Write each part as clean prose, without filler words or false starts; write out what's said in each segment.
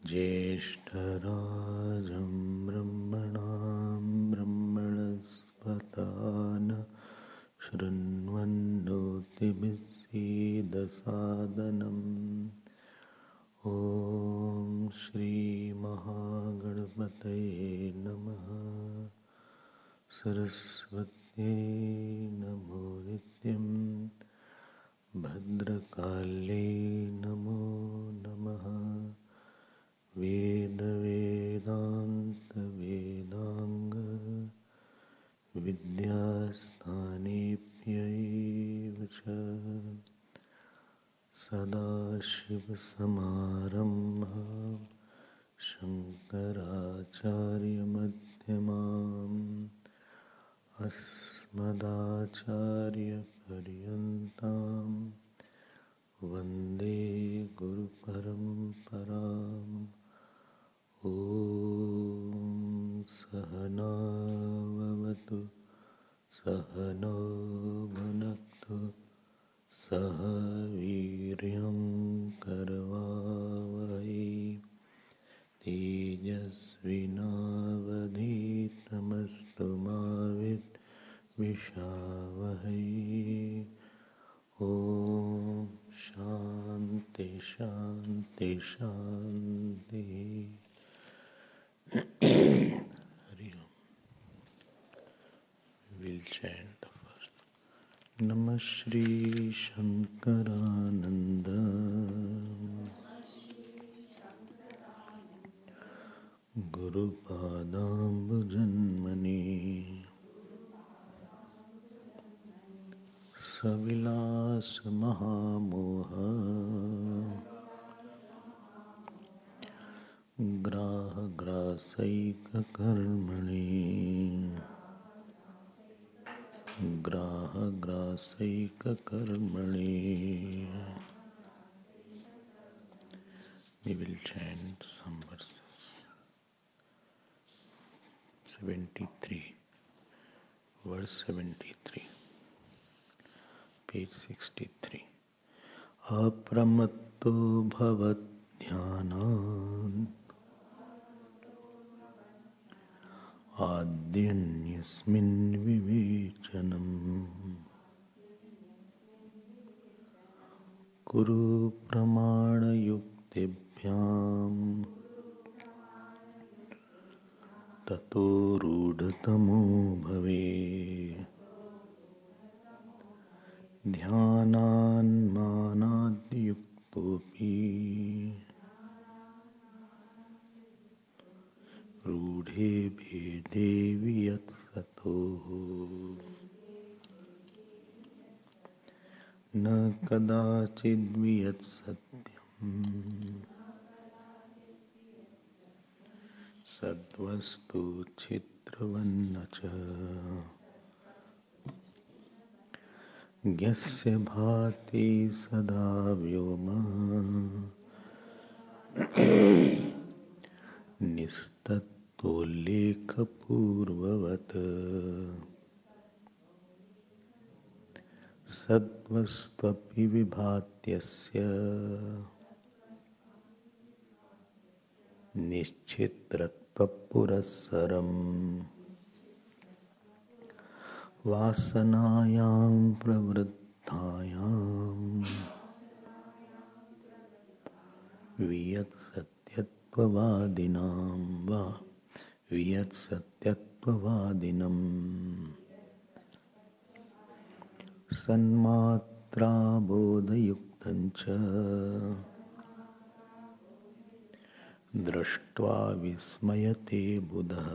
ज्येष्ठराजं ब्रह्मणां ब्रह्मणस्पतान शृण्वन्नोतिभिस्सीदसादनम्। ॐ श्रीमहागणपतये नमः। सरस्वत्यै नमो नित्यं। भद्रकाल्यै नमो नमः। वेदान्त विद्यास्थानेभ्यैव च सदाशिवसमारम्भां शङ्कराचार्यमध्यमाम् अस्मदाचार्यपर्यन्तां वन्दे गुरुपरम्पराम्। ॐ सहना भवतु सहनौ भुनक्तु सह वीर्यं करवावहै तेजस्विनावधीतमस्तु मा विद्विषावहै। ॐ शान्ति शान्ति शान्तिः। Hari Om. We'll chant the first. Namah Shri Shankarananda Guru Padambujanmani Savilas Mahamoha Graha Grasaika Karmani Graha Grasaika Karmani. We will chant some verses. 73, verse 73, page 63. Apramatto bhavat dhyanat आद्यन्यस्मिन् विवेचनम् कुरु प्रमाणयुक्तिभ्याम् ततो रूढतमो भवेत्। ध्यानान्मानाद्युक्तोऽपि रूढे भेदे वियत्सतोः न कदाचिद्वियत्सत्यम् सद्वस्तु चित्रवन्न च यस्य भाति सदा व्योमा निस्तत्तोल्लेखपूर्ववत् सद्वस्त्वपि विभात्यस्य निश्चित्रत्वपुरःसरम् वासनायां प्रवृत्तायां वियत्सत्यत्ववादिनां वा वियत्सत्यत्ववादिनम् सन्मात्र मात्राबोधयुक्तञ्च दृष्ट्वा विस्मयते बुधः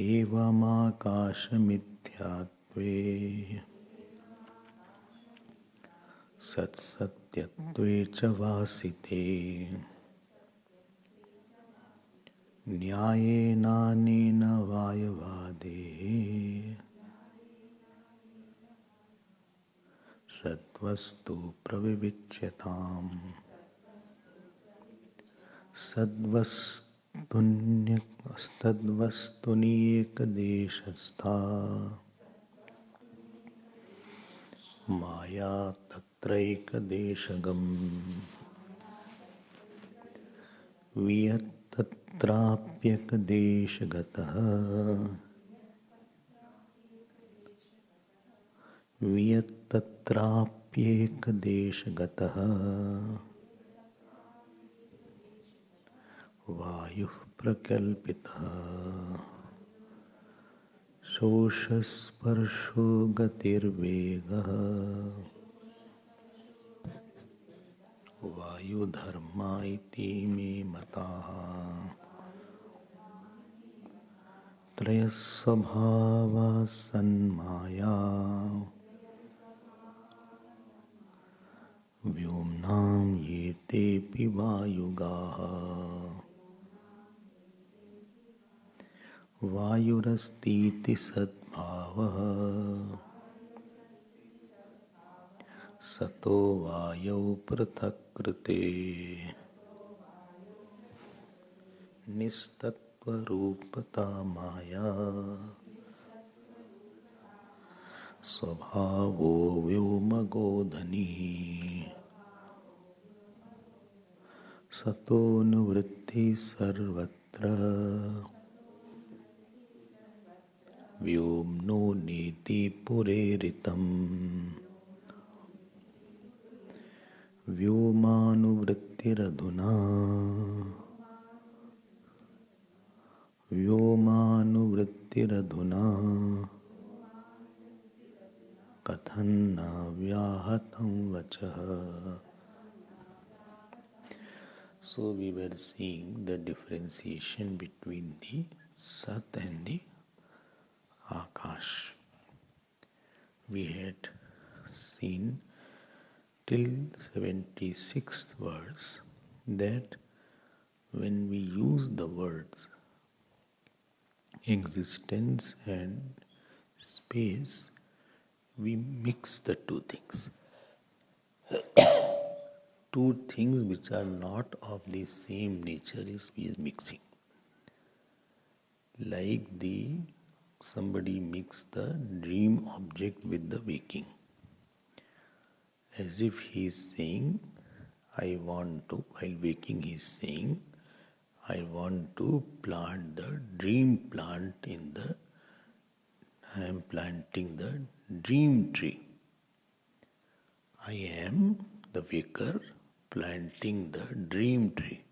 एवमाकाशमिथ्यात्वे सत्सत्यत्वे च वासिते न्यायेनानेन वायवादे सद्वस्तु प्रविविच्यताम् सद्वस्तुन्येकदेशस्था माया तत्रैकदेशगम् वियत्तत्राप्यकदेशगतः वियत्तत्राप्येकदेशगतः वायुः प्रकल्पितः शोषस्पर्शो गतिर्वेगः वायुधर्मा इति मे मताः त्रयः स्वभावाः सन्माया व्योम्नां ये तेऽपि वायुगाः वायुरस्तीति सद्भावः सतो वायौ पृथक्कृते निस्तत्त्वरूपता माया स्वभावो व्योमगोधनिः सतोऽनुवृत्तिः सर्वत्र व्योम्नो नेति पुरेरितम् व्योमानुवृत्तिरधुना व्योमानुवृत्तिरधुना कथं न व्याहतं वचः. So we were seeing the differentiation between the Sat and the Akash. We had seen till 76th verse that when we use the words existence and space, we mix the two things. Two things which are not of the same nature is we are mixing. Like somebody mixed the dream object with the waking. As if he is saying, I want to, while waking he is saying, I want to plant the dream plant I am planting the dream tree. I am the waker planting the dream tree.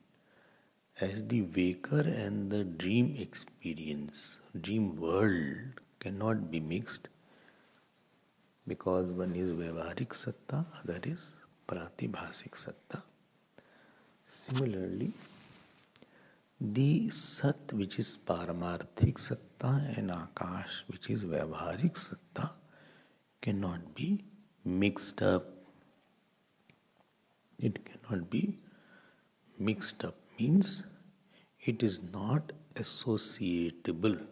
As the waker and the dream experience, dream world cannot be mixed because one is Vyavaharik Satta, other is Pratibhasik Satta. Similarly, the Sat which is Paramarthik Satta and Akash which is Vyavaharik Satta cannot be mixed up. It cannot be mixed up means it is not associatable.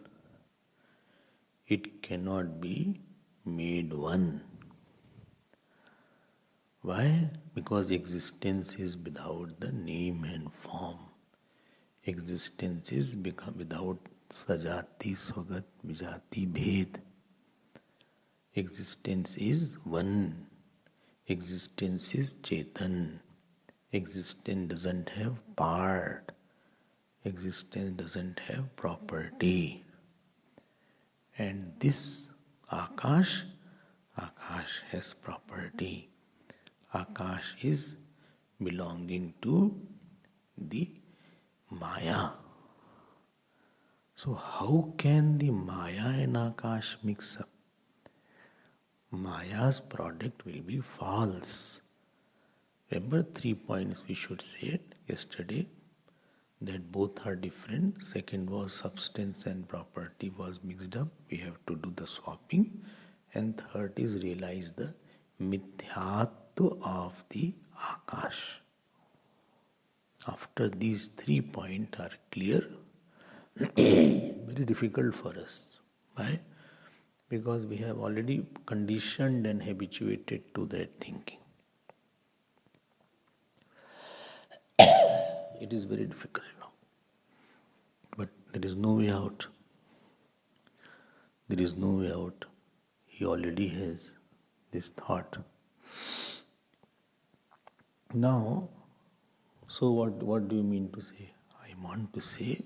It cannot be made one. Why? Because existence is without the name and form. Existence is without sajati, swagat, vijati, bhed. Existence is one. Existence is Chetan. Existence doesn't have part. Existence doesn't have property. And this Akash has property. Akash is belonging to the Maya. So how can the Maya and Akash mix up? Maya's product will be false. Remember 3 points we should say it yesterday, that both are different. Second was substance and property was mixed up. We have to do the swapping. And third is realize the mithyatva of the Akash. After these 3 points are clear, very difficult for us. Why? Because we have already conditioned and habituated to that thinking. It is very difficult now. But there is no way out. There is no way out. He already has this thought. Now, so what do you mean to say? I want to say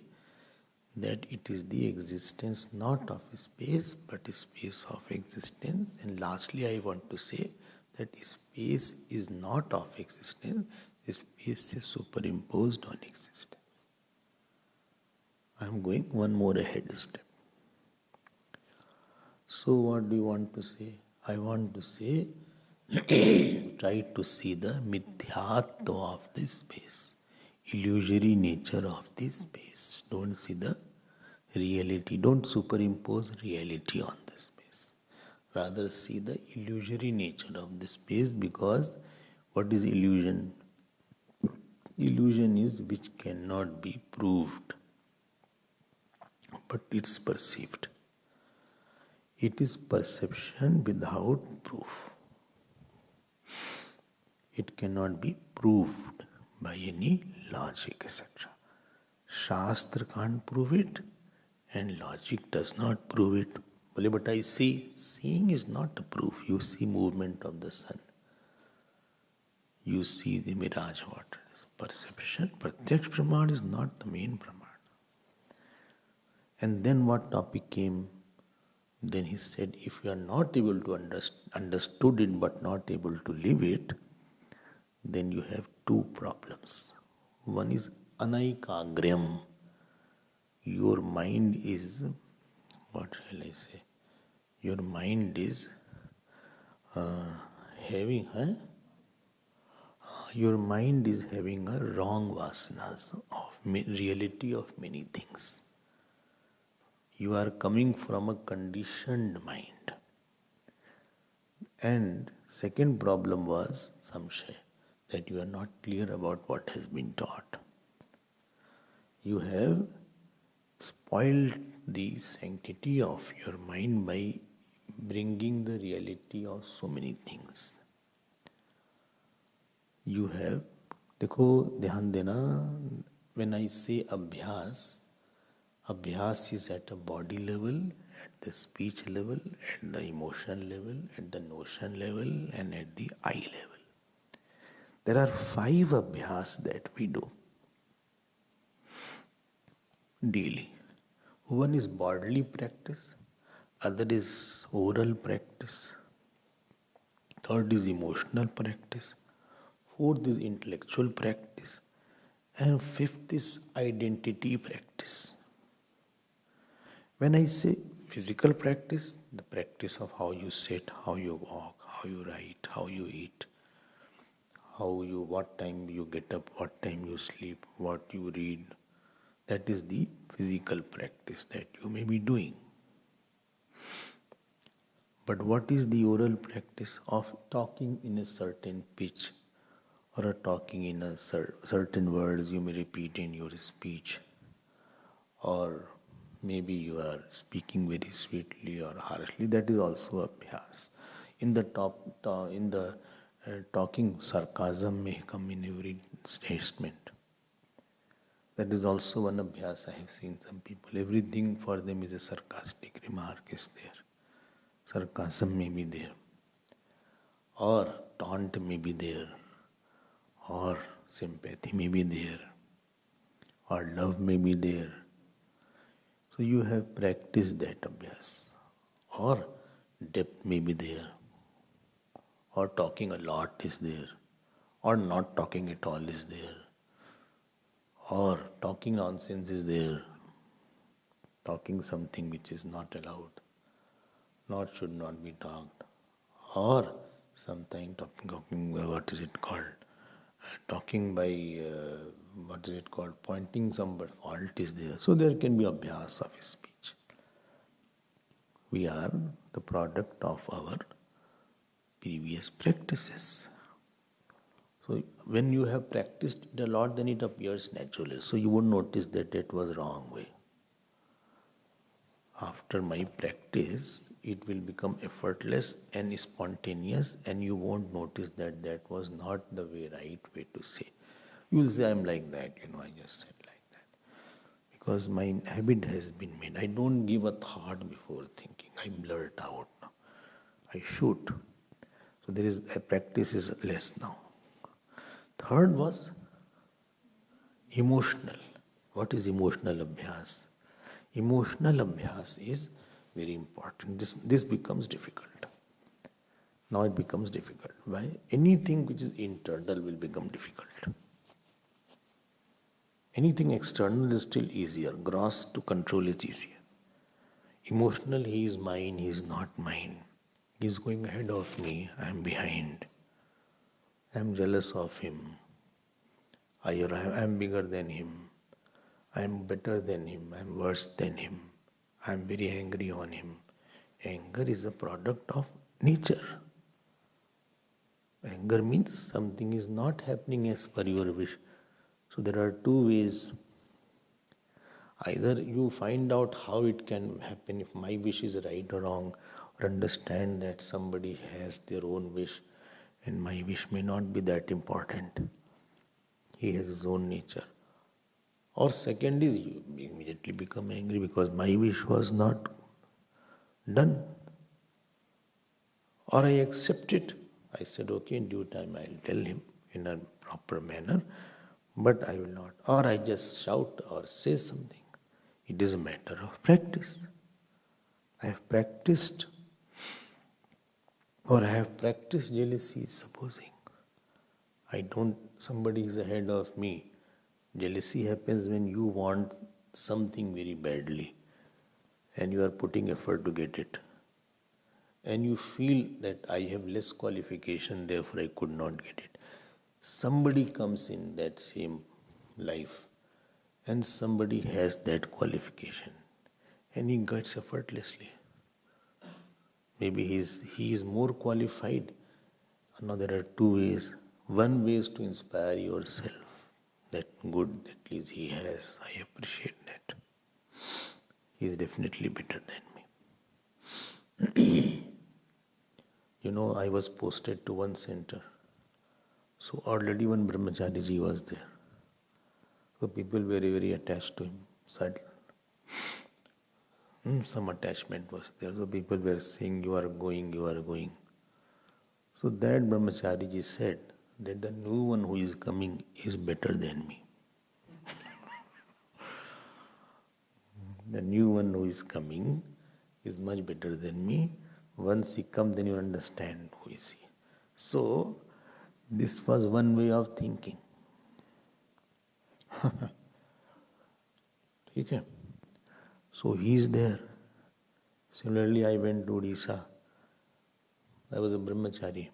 that it is the existence not of space but space of existence. And lastly, I want to say that space is not of existence, space is superimposed on existence. I am going one more ahead step. So what do you want to say? I want to say, try to see the mithyatva of this space, illusory nature of this space. Don't see the reality. Don't superimpose reality on the space. Rather see the illusory nature of the space, because what is illusion? Illusion is which cannot be proved, but it's perceived. It is perception without proof. It cannot be proved by any logic, etc. Shastra can't prove it, and logic does not prove it. But I see. Seeing is not a proof. You see movement of the sun. You see the mirage water. Perception. Pratyaksh praman is not the main praman. And then what topic came? Then he said, if you are not able to understood it but not able to live it, then you have two problems. One is anaikagram. Your mind is, what shall I say? Your mind is your mind is having a wrong vasanas of reality of many things. You are coming from a conditioned mind. And second problem was samshaya, that you are not clear about what has been taught. You have spoiled the sanctity of your mind by bringing the reality of so many things. You have, dekho, dhyan dena, when I say abhyas, abhyas is at a body level, at the speech level, at the emotion level, at the notion level, and at the eye level. There are 5 abhyas that we do daily. One is bodily practice, other is oral practice, third is emotional practice, fourth is intellectual practice, and fifth is identity practice. When I say physical practice, the practice of how you sit, how you walk, how you write, how you eat, what time you get up, what time you sleep, what you read, that is the physical practice that you may be doing. But what is the oral practice of talking in a certain pitch, or talking in a certain words you may repeat in your speech, or maybe you are speaking very sweetly or harshly? That is also abhyas. In the talking, sarcasm may come in every statement. That is also one abhyas. I have seen some people. Everything for them is a sarcastic remark is there. Sarcasm may be there, or taunt may be there, or sympathy may be there, or love may be there. So you have practiced that abhyas. Or depth may be there, or talking a lot is there, or not talking at all is there, or talking nonsense is there, talking something which is not allowed, not should not be talked, or something talking what is it called? Talking by what is it called? Pointing some fault is there. So there can be abhyasa of speech. We are the product of our previous practices. So when you have practiced it a lot, then it appears naturally. So you won't notice that it was wrong way. After my practice, it will become effortless and spontaneous, and you won't notice that that was not the right way to say. You will say, I'm like that, I just said like that. Because my habit has been made. I don't give a thought before thinking. I blurt out. I shoot. So there is a practice is less now. Third was emotional. What is emotional abhyas? Emotional abhyas is very important. This becomes difficult. Now it becomes difficult. Why? Anything which is internal will become difficult. Anything external is still easier. Gross to control is easier. Emotional, he is mine, he is not mine. He is going ahead of me, I am behind. I am jealous of him. I am bigger than him. I am better than him. I am worse than him. I am very angry on him. Anger is a product of nature. Anger means something is not happening as per your wish. So there are two ways. Either you find out how it can happen, if my wish is right or wrong, or understand that somebody has their own wish and my wish may not be that important. He has his own nature. Or second is you immediately become angry because my wish was not done. Or I accept it. I said, okay, in due time I'll tell him in a proper manner, but I will not. Or I just shout or say something. It is a matter of practice. I have practiced, or I have practiced jealousy, supposing. Somebody is ahead of me. Jealousy happens when you want something very badly and you are putting effort to get it. And you feel that I have less qualification, therefore I could not get it. Somebody comes in that same life and somebody has that qualification and he gets effortlessly. Maybe he is more qualified. Now there are two ways. One way is to inspire yourself. That good, at least he has. I appreciate that. He is definitely better than me. I was posted to one center. So already one brahmachariji was there. So people were very, very attached to him. Some attachment was there. So people were saying, you are going, you are going. So that brahmachariji said that the new one who is coming is better than me. The new one who is coming is much better than me. Once he comes, then you understand who is he. So, this was one way of thinking. Okay. So he is there. Similarly, I went to Odisha. I was a brahmachari.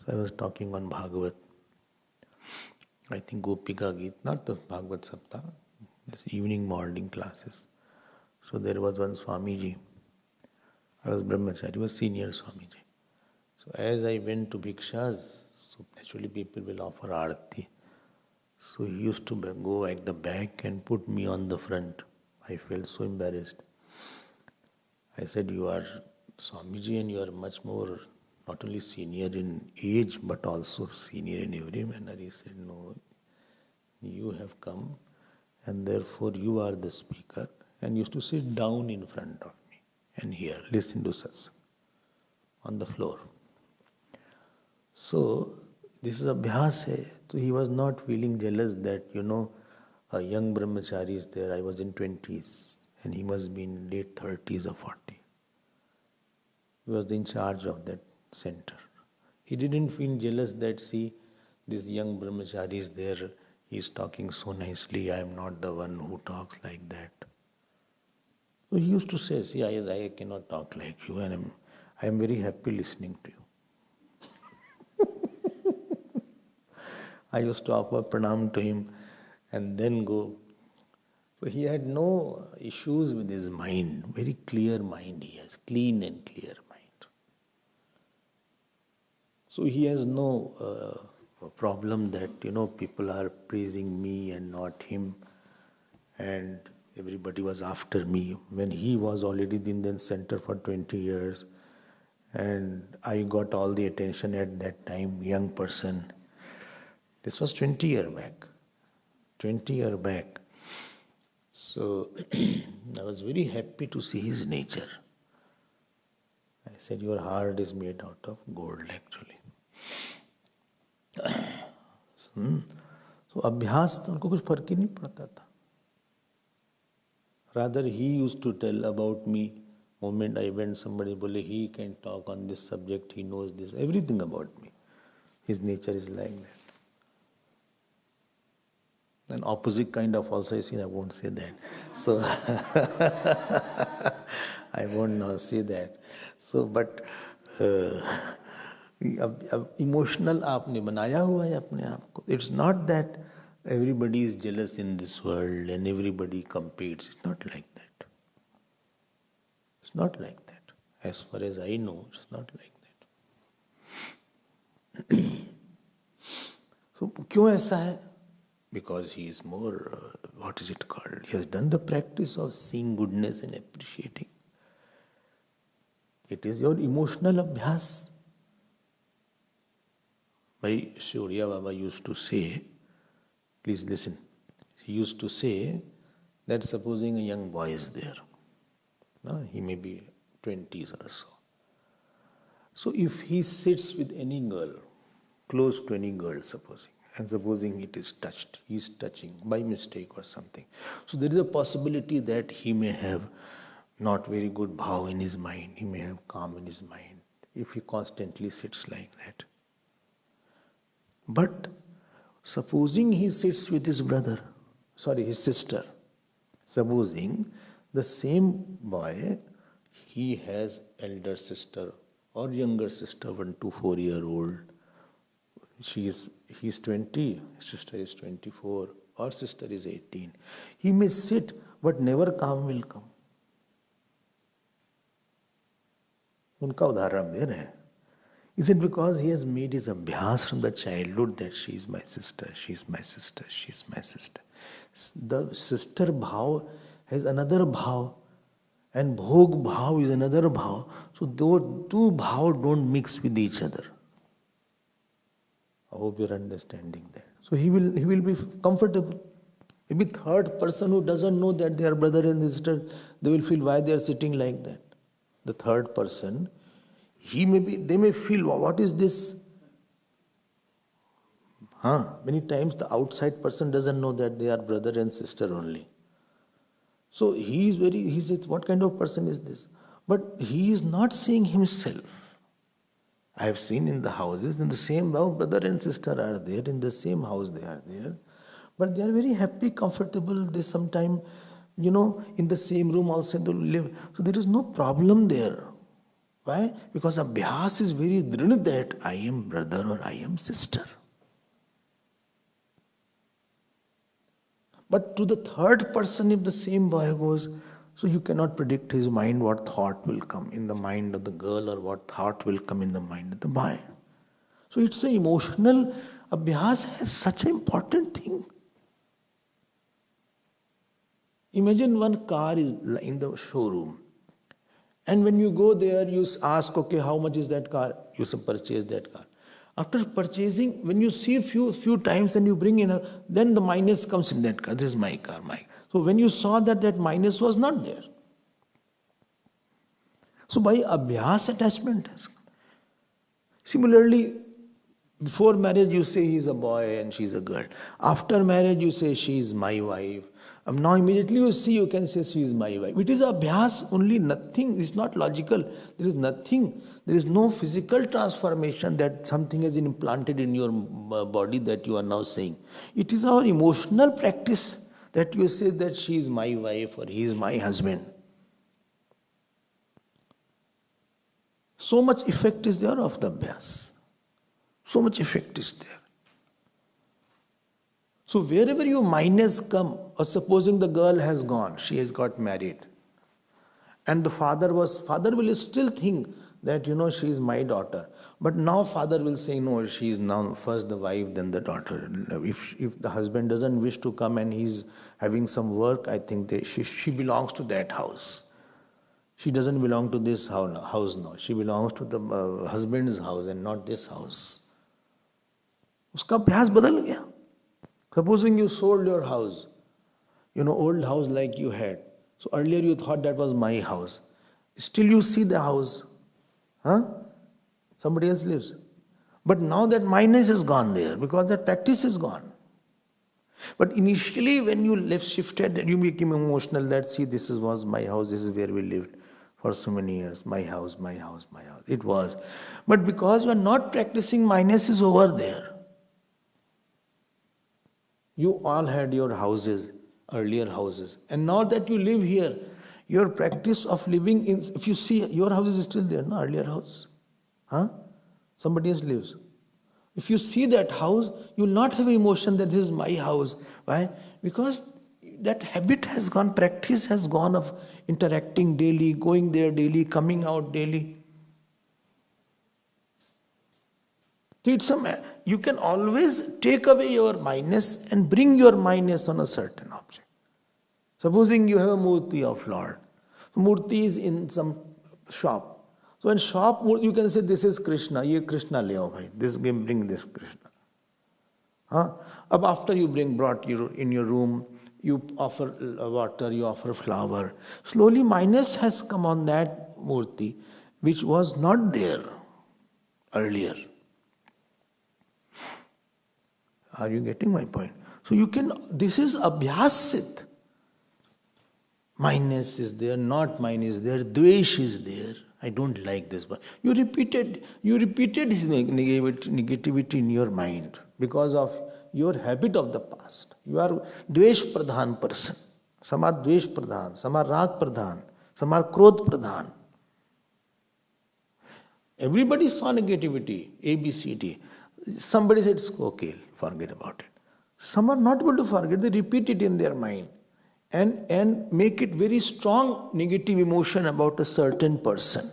So I was talking on Bhagavat. I think Gopika Geet, not the Bhagavat Saptah, this evening morning classes. So there was one Swamiji. I was brahmachari, was senior Swamiji. So as I went to Bhikshas, so naturally people will offer Aarti. So he used to go at the back and put me on the front. I felt so embarrassed. I said, you are Swamiji and you are much more, not only senior in age, but also senior in every manner. He said, no, you have come and therefore you are the speaker, and used to sit down in front of me and hear, listen to satsang on the floor. So this is abhyasa. So he was not feeling jealous that, a young brahmachari is there. I was in 20s and he must be in late 30s or 40. He was in charge of that center. He didn't feel jealous that, see, this young brahmachari is there. He is talking so nicely. I am not the one who talks like that. So he used to say, see, I cannot talk like you, and I am very happy listening to you. I used to offer pranam to him and then go. So he had no issues with his mind, very clear mind he has, clean and clear mind. So he has no problem that, people are praising me and not him, and everybody was after me when he was already in the center for 20 years and I got all the attention at that time, young person. This was 20 years back. 20 years back. So I was very happy to see his nature. I said, your heart is made out of gold actually. So अभ्यास तो उनको कुछ फर्क ही नहीं पड़ता था. Rather he used to tell about me. Moment I went, somebody bole, he can talk on this subject, he knows this, everything about me. His nature is like that. An opposite kind of also, I won't say that. So I won't now say that. So, but emotional आपने बनाया हुआ है अपने आप को. It's not that everybody is jealous in this world and everybody competes. It's not like that. It's not like that. As far as I know, it's not like that. So, क्यों ऐसा है? Because he is more, what is it called? He has done the practice of seeing goodness and appreciating. It is your emotional abhyas. My Shuriya Baba used to say, please listen, he used to say that supposing a young boy is there, he may be 20s or so. So if he sits with any girl, close to any girl supposing, and supposing it is touched, he is touching by mistake or something. So there is a possibility that he may have not very good bhav in his mind, he may have calm in his mind, if he constantly sits like that. But supposing he sits with his his sister, supposing the same boy, he has elder sister or younger sister, 1 to 4 year old, he is 20, sister is 24, or sister is 18. He may sit, but never calm will come. उनका उदाहरण दे रहे हैं. Is it because he has made his abhyas from the childhood that she is my sister, she is my sister, she is my sister? The sister bhav has another bhav, and bhog bhav is another bhav. So those two bhav don't mix with each other. I hope you're understanding that. So he will be comfortable. Maybe third person who doesn't know that they are brother and sister, they will feel why they are sitting like that. The third person, they may feel, what is this? Many times the outside person doesn't know that they are brother and sister only. So he says, what kind of person is this? But he is not seeing himself. I have seen in the houses, in the same house, brother and sister are there, in the same house they are there. But they are very happy, comfortable. They sometimes, in the same room also they live. So there is no problem there. Why? Because abhyas is very drid that I am brother or I am sister. But to the third person, if the same boy goes, so you cannot predict his mind, what thought will come in the mind of the girl or what thought will come in the mind of the boy. So it's an emotional, abhyas has such an important thing. Imagine one car is in the showroom. And when you go there, you ask, okay, how much is that car? You purchase that car. After purchasing, when you see few times and you bring in, then the minus comes in that car. This is my car, So when you saw that minus was not there. So by abhyas, attachment has come. Similarly, before marriage you say he is a boy and she is a girl. After marriage you say she is my wife. Now immediately you can say she is my wife. It is abhyas only, nothing, it's not logical. There is nothing, there is no physical transformation that something is implanted in your body that you are now saying. It is our emotional practice that you say that she is my wife or he is my husband. So much effect is there of the abhyas. So much effect is there. So wherever your minus come, or supposing the girl has gone, she has got married, and the father will still think that, she is my daughter. But now father will say, no, she is now first the wife, then the daughter. If the husband doesn't wish to come and he's having some work, I think she belongs to that house. She doesn't belong to this house now. She belongs to the husband's house and not this house. Uska अभ्यास बदल गया. Supposing you sold your house, old house like you had. So earlier you thought that was my house. Still you see the house. Somebody else lives. But now that minus is gone there because that practice is gone. But initially when you shifted, you became emotional that, see, was my house, this is where we lived for so many years. My house, my house, my house. It was. But because you are not practicing, minus is over there. You all had your houses, earlier houses. And now that you live here, your practice of living in, if you see, your house is still there, no? Earlier house. Somebody else lives. If you see that house, you will not have emotion that this is my house. Why? Because that habit has gone, practice has gone of interacting daily, going there daily, coming out daily. You can always take away your minus and bring your minus on a certain object. Supposing you have a murti of Lord. Murti is in some shop. So in shop, you can say, this is Krishna. Ye Krishna le aao bhai. Bring this Krishna. After you brought in your room, you offer water, you offer flower. Slowly minus has come on that murti, which was not there earlier. Are you getting my point? So this is Abhyasit. Minus is there, not mine is there, dvesh is there. I don't like this. But you repeated his negativity in your mind because of your habit of the past. You are dvesh pradhan person. Some are dvesh pradhan, some are rag pradhan, some are krodh pradhan. Everybody saw negativity, A, B, C, D. Somebody said, okay, forget about it. Some are not able to forget, they repeat it in their mind and make it very strong negative emotion about a certain person.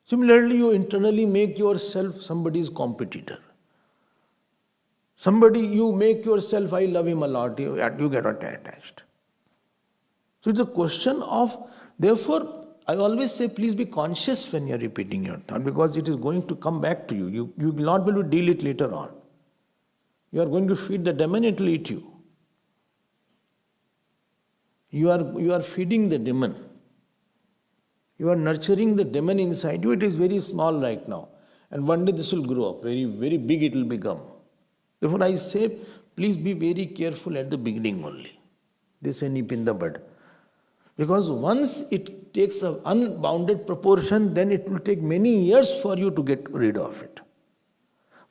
Similarly, you internally make yourself somebody's competitor. You make yourself, I love him a lot, you get attached. So it's a question of, therefore, I always say, please be conscious when you are repeating your thought, because it is going to come back to you. You will not be able to deal it later on. You are going to feed the demon, it will eat you. You are feeding the demon. You are nurturing the demon inside you. It is very small right now. And one day this will grow up. Very, very big it will become. Therefore I say, please be very careful at the beginning only. This is nip in the bud. Because once it takes an unbounded proportion, then it will take many years for you to get rid of it.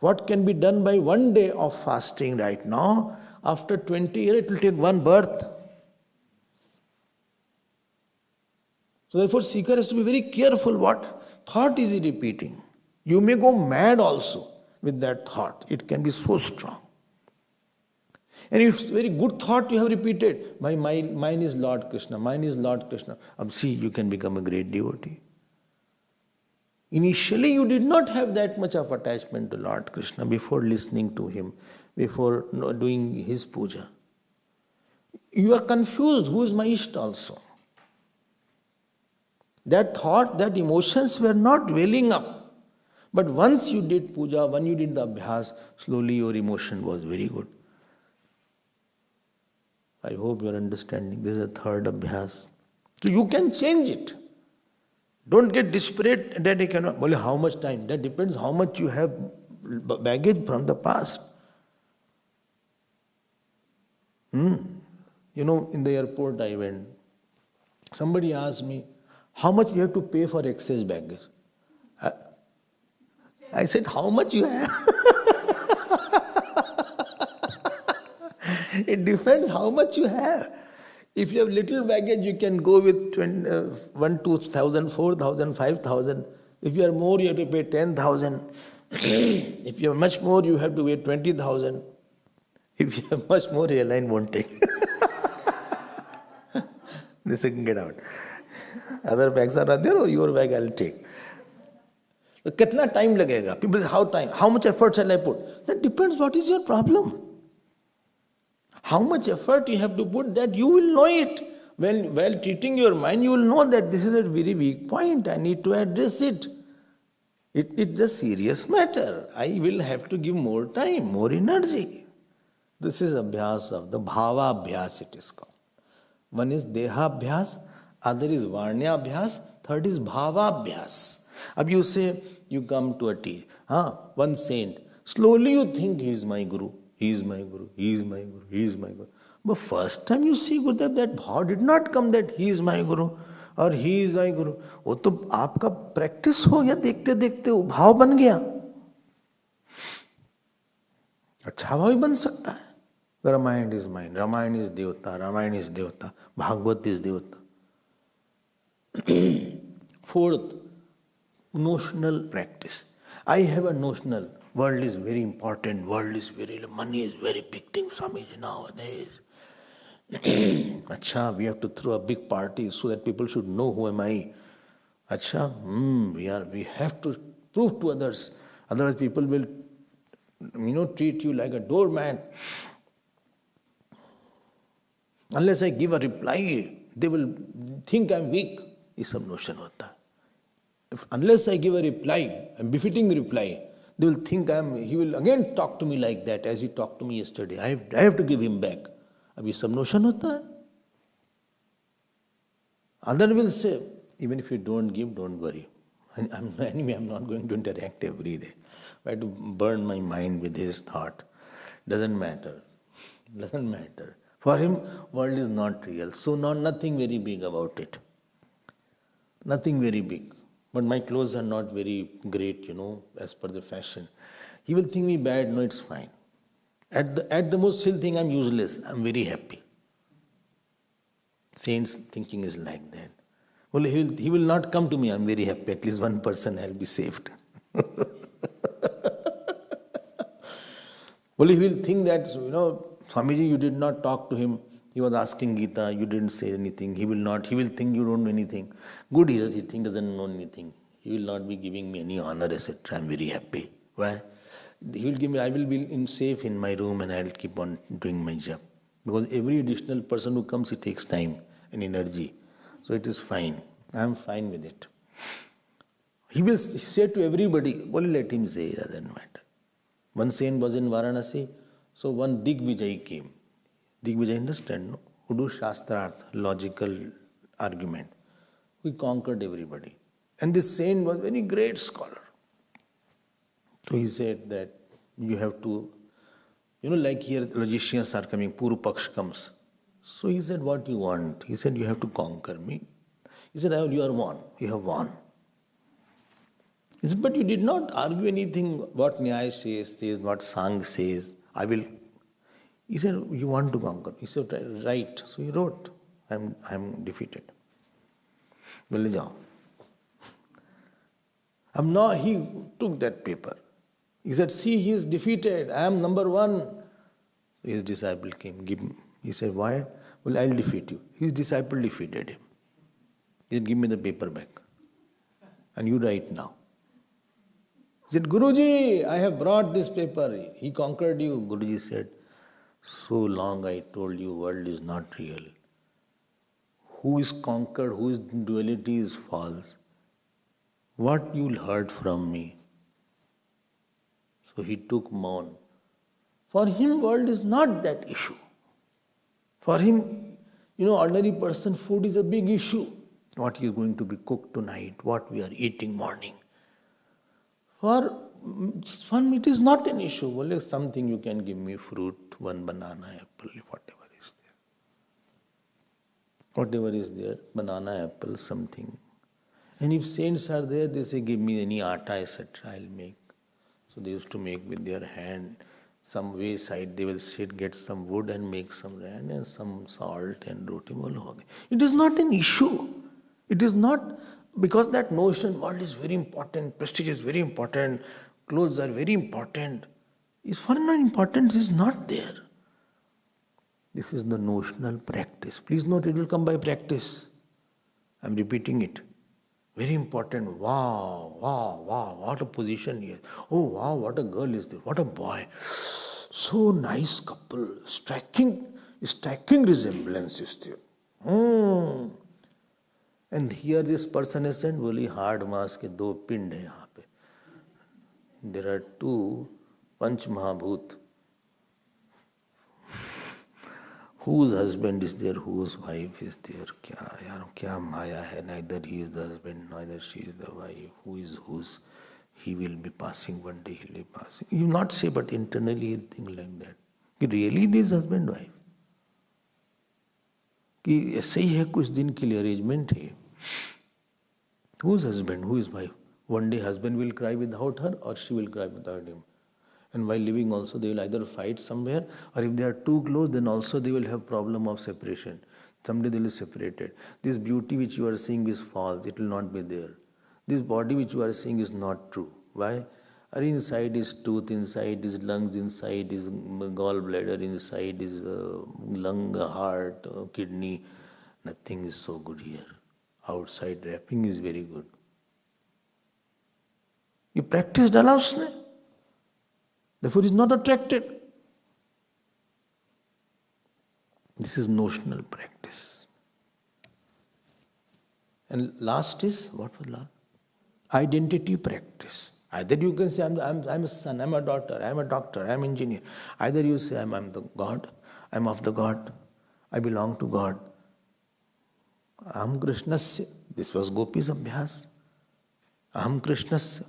What can be done by one day of fasting right now, after 20 years it will take one birth. So therefore seeker has to be very careful what thought is he repeating. You may go mad also with that thought. It can be so strong. And if it's very good thought you have repeated, mine is Lord Krishna, mine is Lord Krishna. See, you can become a great devotee. Initially you did not have that much of attachment to Lord Krishna before listening to him, before doing his puja. You are confused, who is my Ishta also. That thought, that emotions were not welling up. But once you did puja, when you did the abhyas, slowly your emotion was very good. I hope you are understanding. This is a third abhyas. So you can change it. Don't get desperate that I cannot. How much time? That depends how much you have baggage from the past. In the airport I went. Somebody asked me, how much you have to pay for excess baggage? I said, how much you have? It depends how much you have. If you have little baggage, you can go with 1,000, 2,000, 4,000, 5,000. If you are more, you have to pay 10,000. If you are much more, you have to pay 20,000. If you have much more, airline won't take. They say, get out. Other bags are there, or your bag I'll take. So, kitna time lagega? People say, how time? How much effort shall I put? That depends what is your problem. How much effort you have to put, that you will know it. While treating your mind, you will know that this is a very weak point. I need to address it. It's a serious matter. I will have to give more time, more energy. This is Abhyasa, the Bhava Abhyasa it is called. One is Deha Abhyas, other is Varnya Abhyas, third is Bhava Abhyas. Ab you say, you come to a tea, one saint, slowly you think he is my guru, he is my guru, he is my guru, he is my guru. But first time you see Gurudev, that bhav did not come that he is my guru or he is my guru. वो तो आपका practice हो गया, देखते देखते वो भाव बन गया. अच्छा भाव ही बन सकता है. Ramayana is mine, Ramayana is Devata, Ramayana is Devata, Bhagavad is Devata. Fourth, notional practice. I have a notional. World is very important, world is very, money is very big thing, Swamiji nowadays. Acha, we have to throw a big party so that people should know who am I. Acha, we have to prove to others. Otherwise people will, treat you like a doormat. Unless I give a reply, they will think I'm weak. Is some notion hota. Unless I give a reply, a befitting reply, they will think he will again talk to me like that as he talked to me yesterday. I have to give him back. Abhi sab notion hota hai. Other will say, even if you don't give, don't worry. Anyway, I'm not going to interact every day. I have to burn my mind with his thought. Doesn't matter. Doesn't matter. For him, world is not real. So nothing very big about it. Nothing very big. But my clothes are not very great, as per the fashion. He will think me bad. No, it's fine. At the most, he'll think I'm useless. I'm very happy. Saints' thinking is like that. Well, he will not come to me. I'm very happy. At least one person I'll be saved. Well, he will think that, Swamiji, you did not talk to him. He was asking Gita, you didn't say anything. He will think you don't know anything. Good, he thinks doesn't know anything. He will not be giving me any honor, etc. I'm very happy. Why? He will give me, I will be safe in my room and I will keep on doing my job. Because every additional person who comes, it takes time and energy. So it is fine. I am fine with it. He will say to everybody, well, let him say, it doesn't matter. One saint was in Varanasi, so one Digvijay came. Digvijay, understand, no? Who do Shastrarth, logical argument. We conquered everybody. And this saint was a very great scholar. So he said that you have to, like here logicians are coming, Puru Paksh comes. So he said, what do you want? He said, you have to conquer me. He said, you are won. You have won. He said, but you did not argue anything what Nyaya says, what Sang says. He said, you want to conquer. He said, right. So he wrote, I'm defeated. Well, he took that paper. He said, see, he is defeated. I am number one. His disciple came. He said, why? Well, I'll defeat you. His disciple defeated him. He said, give me the paper back. And you write now. He said, Guruji, I have brought this paper. He conquered you. Guruji said, so long I told you world is not real. Who is conquered, who is duality is false. What you'll heard from me. So he took Maun. For him, world is not that issue. For him, ordinary person, food is a big issue. What is going to be cooked tonight, what we are eating morning. For one, it is not an issue. Well, something you can give me fruit, one banana, apple, whatever is there. Whatever is there, banana, apple, something. And if saints are there, they say, give me any atta, etc. I'll make. So they used to make with their hand. Some wayside they will sit, get some wood and make some rand and some salt and roti. It is not an issue. It is not Because that notion, world is very important, prestige is very important, clothes are very important. Is foreign importance is not there. This is the notional practice. Please note, it will come by practice. I am repeating it. Very important. Wow, wow, wow, what a position he has. Oh, wow, what a girl is this. What a boy. So nice couple. Striking resemblance is there. And here this person is saying, बोली hard mass के दो पिंड है यहाँ पे. There are two Panch Mahabhut. Whose husband is there, whose wife is there? क्या माया है? Neither he is the husband, neither she is the wife. Who is whose? He will be passing one day, he will be passing. You will not say, but internally you think like that. कि really there is husband wife? कि ऐसे ही है कुछ दिन के लिए arrangement है. Whose husband, who is wife? One day husband will cry without her or she will cry without him. And while living also they will either fight somewhere, or if they are too close then also they will have problem of separation. Someday they will be separated. This beauty which you are seeing is false, it will not be there. This body which you are seeing is not true. Why? Inside is tooth, inside is lungs, inside is gallbladder, inside is lung, heart, kidney. Nothing is so good here. Outside wrapping is very good. You practice डाला उसने, therefore is not attracted. This is notional practice. And last is, what was last? Identity practice. Either you can say, I'm a son, I'm a daughter, I'm a doctor, I'm an engineer. Either you say, I'm the God, I'm of the God, I belong to God. Aham Krishnasya. This was Gopi's Abhyasa. Aham Krishnasya.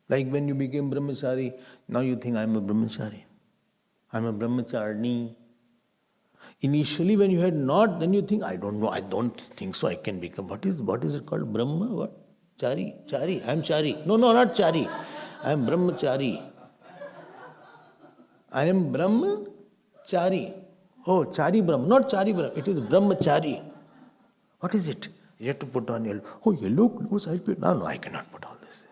Like when you became brahmachari, now you think I'm a brahmachari. I'm a brahmacharni. Initially when you had not, then you think, I don't know, I don't think so I can become. What is it called? Brahma? What? Chari? I am Chari. No, not Chari. I am Brahmachari. I am Brahmachari. Oh, Chari Brahma. Not Chari Brahma. It is Brahmachari. What is it? You have to put on yellow. Oh, yellow clothes. No, I cannot put all this.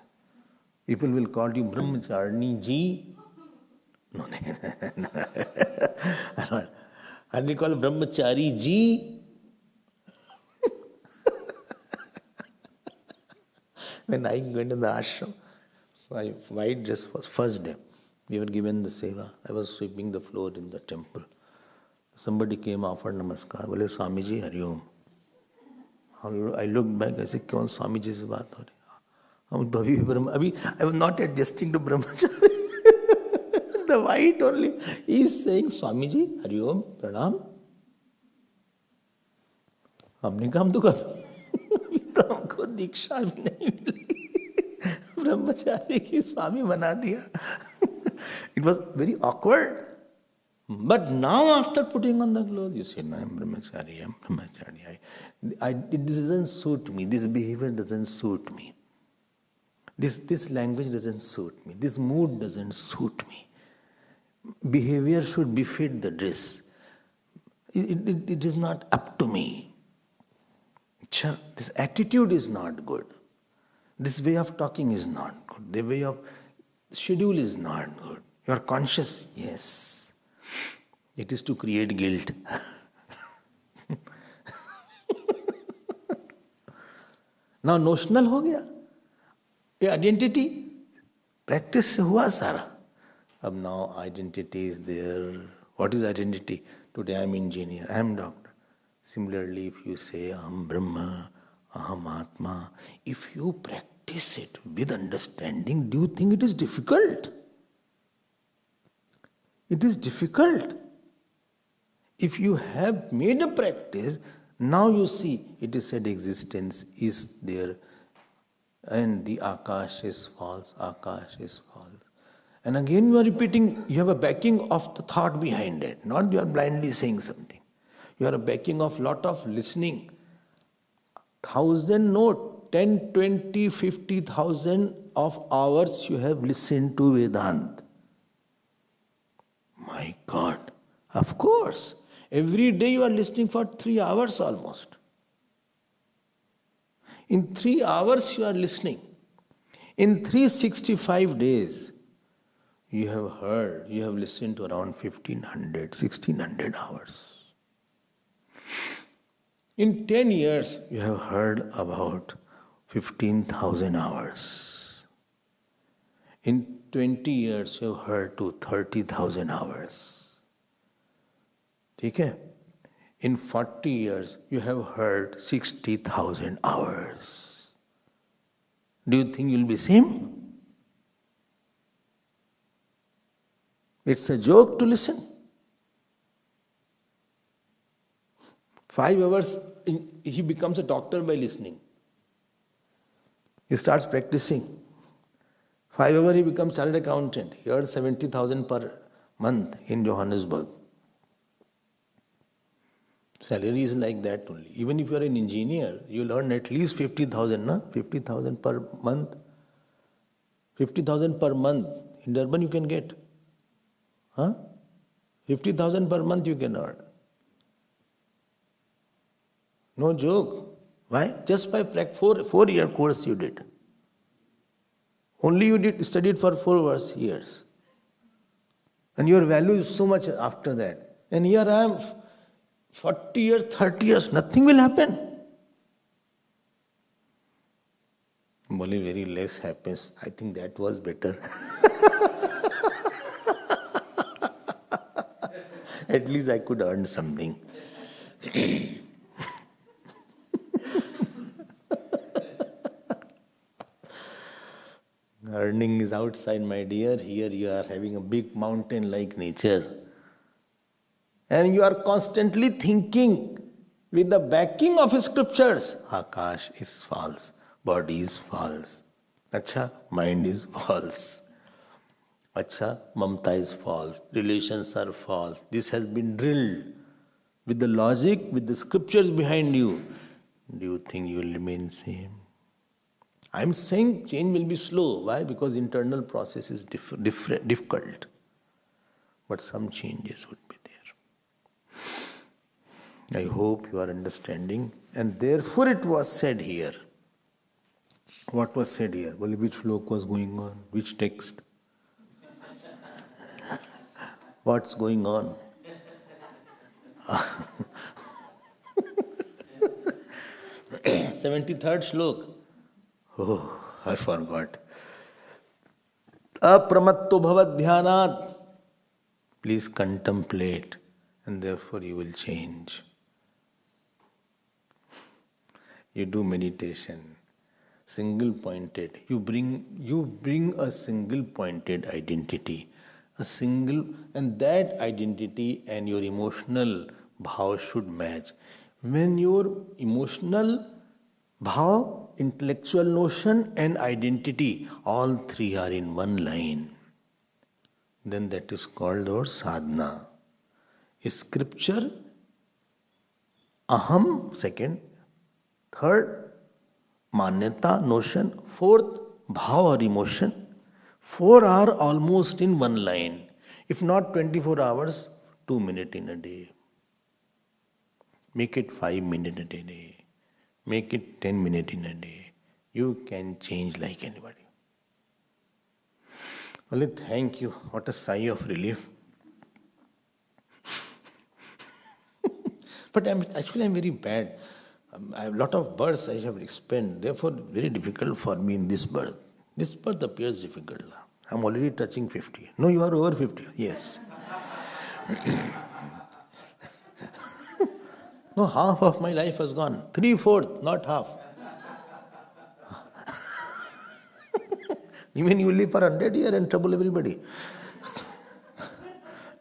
People will call you Brahmacharni ji. No. I will call Brahmachari ji. When I went to the ashram, so white dress was first day. We were given the seva. I was sweeping the floor in the temple. Somebody came, offered namaskar. Bole Swami ji, Hari Om. I looked back, I said, क्यों स्वामी जी से बात हो रही है? हम तो अभी I was not adjusting to brahmacharya. The white only. He is saying, Swami ji, Hari Om, Pranam. हमने काम तो कर. अभी तो हमको दीक्षा भी नहीं मिली. ब्रह्मचारी की स्वामी बना दिया. It was very awkward. But now after putting on the clothes, you say, no, I'm brahmachari. It doesn't suit me. This behavior doesn't suit me. This language doesn't suit me. This mood doesn't suit me. Behavior should befit the dress. It is not up to me. This attitude is not good. This way of talking is not good. The way of schedule is not good. You are conscious, yes. It is to create guilt. Now notional हो गया. ये identity practice से हुआ सारा. अब now identity is there. What is identity? Today I am engineer, I am doctor. Similarly, if you say Aham Brahma, Aham Atma, if you practice it with understanding, do you think it is difficult? It is difficult. If you have made a practice, now you see, it is said existence is there and the Akash is false, Akash is false. And again you are repeating, you have a backing of the thought behind it, not you are blindly saying something. You are a backing of lot of listening. 1,000 note, 10, 20, 50,000 of hours you have listened to Vedanta. My God, of course. Every day you are listening for 3 hours almost. In 3 hours you are listening. In 365 days, you have heard, you have listened to around 1500, 1600 hours. In 10 years, you have heard about 15,000 hours. In 20 years, you have heard to 30,000 hours. Okay? In 40 years, you have heard 60,000 hours. Do you think you'll be same? It's a joke to listen. 5 hours, he becomes a doctor by listening. He starts practicing. 5 hours, he becomes chartered accountant. He earns 70,000 per month in Johannesburg. Salary is like that only. Even if you are an engineer, you will earn at least 50,000, na? 50,000 per month. 50,000 per month. In Durban you can get. Huh? 50,000 per month you can earn. No joke. Why? Just by 4-year course you did. Only you studied for 4 years. And your value is so much after that. And here I am, 40 years, 30 years, nothing will happen. Only very less happens. I think that was better. At least I could earn something. Earning is outside, my dear. Here you are having a big mountain-like nature. And you are constantly thinking with the backing of scriptures. Akash is false. Body is false. Acha, mind is false. Acha, mamta is false. Relations are false. This has been drilled with the logic, with the scriptures behind you. Do you think you will remain same? I am saying change will be slow. Why? Because internal process is difficult. But some changes would be there. I hope you are understanding. And therefore it was said here. What was said here? Well, which slok was going on? Which text? What's going on? 73rd slok. Oh, I forgot. Apramatto bhavat dhyanat. Please contemplate, and therefore you will change. You do meditation, single pointed. You bring a single pointed identity, and that identity and your emotional bhav should match. When your emotional bhav, intellectual notion and identity, all three are in one line, then that is called our sadhana. Scripture, aham, second. Third, manyata, notion. Fourth, bhav or emotion. 4 are almost in one line. If not 24 hours, 2 minutes in a day. Make it 5 minutes a day. Make it 10 minutes in a day. You can change like anybody. Only thank you. What a sigh of relief. But I'm very bad. I have a lot of births I have spent. Therefore, very difficult for me in this birth. This birth appears difficult. I'm already touching 50. No, you are over 50. Yes. No, half of my life has gone. 3/4, not half. Even you live for 100 years and trouble everybody.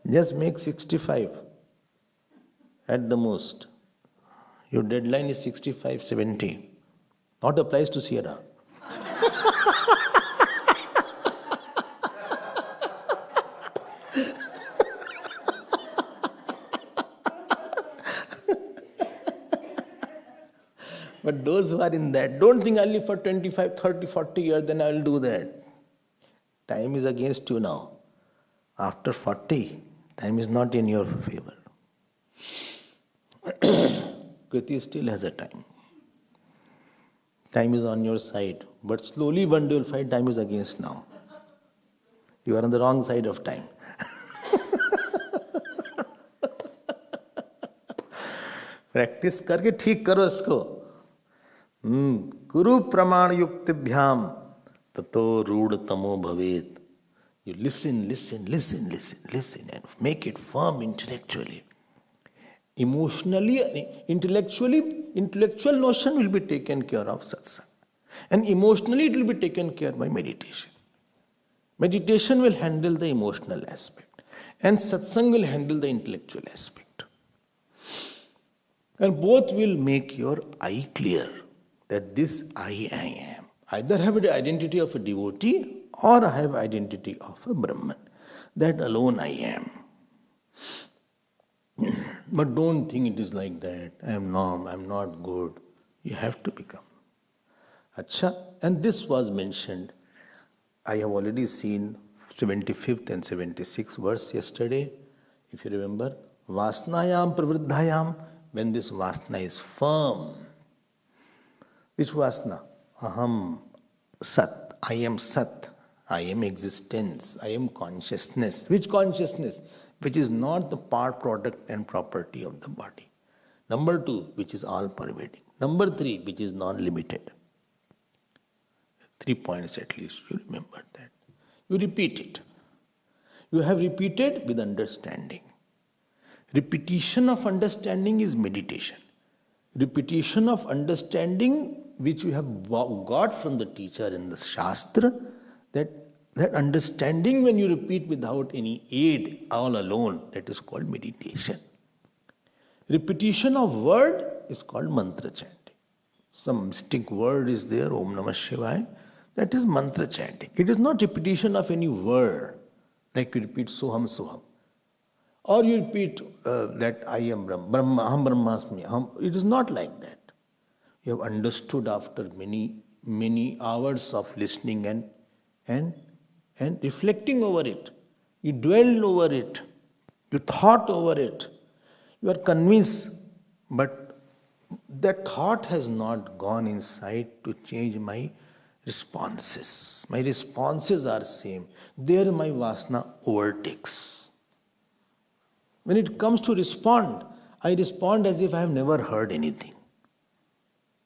Just make 65 at the most. Your deadline is 65, 70. Not applies to Sierra. But those who are in that, don't think I'll live for 25, 30, 40 years, then I'll do that. Time is against you now. After 40, time is not in your favor. Kriti still has a time. Time is on your side. But slowly one day you'll find time is against now. You are on the wrong side of time. Practice करके ठीक करो इसको. गुरु प्रमाण युक्तिभ्याम ततो रूढ़ तमो भवेत. You listen and make it firm intellectually. Emotionally, intellectual notion will be taken care of satsang. And emotionally it will be taken care by meditation. Meditation will handle the emotional aspect. And satsang will handle the intellectual aspect. And both will make your eye clear that this I am. Either have the identity of a devotee or I have identity of a Brahman. That alone I am. But don't think it is like that. I am not good. You have to become. Acha, and this was mentioned. I have already seen 75th and 76th verse yesterday. If you remember, Vasnayam pravriddhayam, when this Vasna is firm. Which Vasna? Aham Sat. I am Sat. I am existence. I am consciousness. Which consciousness? Which is not the part, product and property of the body. Number 2, which is all pervading. Number 3, which is non-limited. 3 points at least, you remember that. You repeat it. You have repeated with understanding. Repetition of understanding is meditation. Repetition of understanding which you have got from the teacher in the Shastra, that understanding when you repeat without any aid, all alone, that is called meditation. Repetition of word is called mantra chanting. Some mystic word is there, Om Namah Shivaya, that is mantra chanting. It is not repetition of any word, like you repeat Soham Soham. Or you repeat that I am Brahma, Aham Brahmasmi. It is not like that. You have understood after many hours of listening and reflecting over it. You dwelled over it. You thought over it. You are convinced, but that thought has not gone inside to change my responses. My responses are same. There my Vasna overtakes. When it comes to respond, I respond as if I have never heard anything.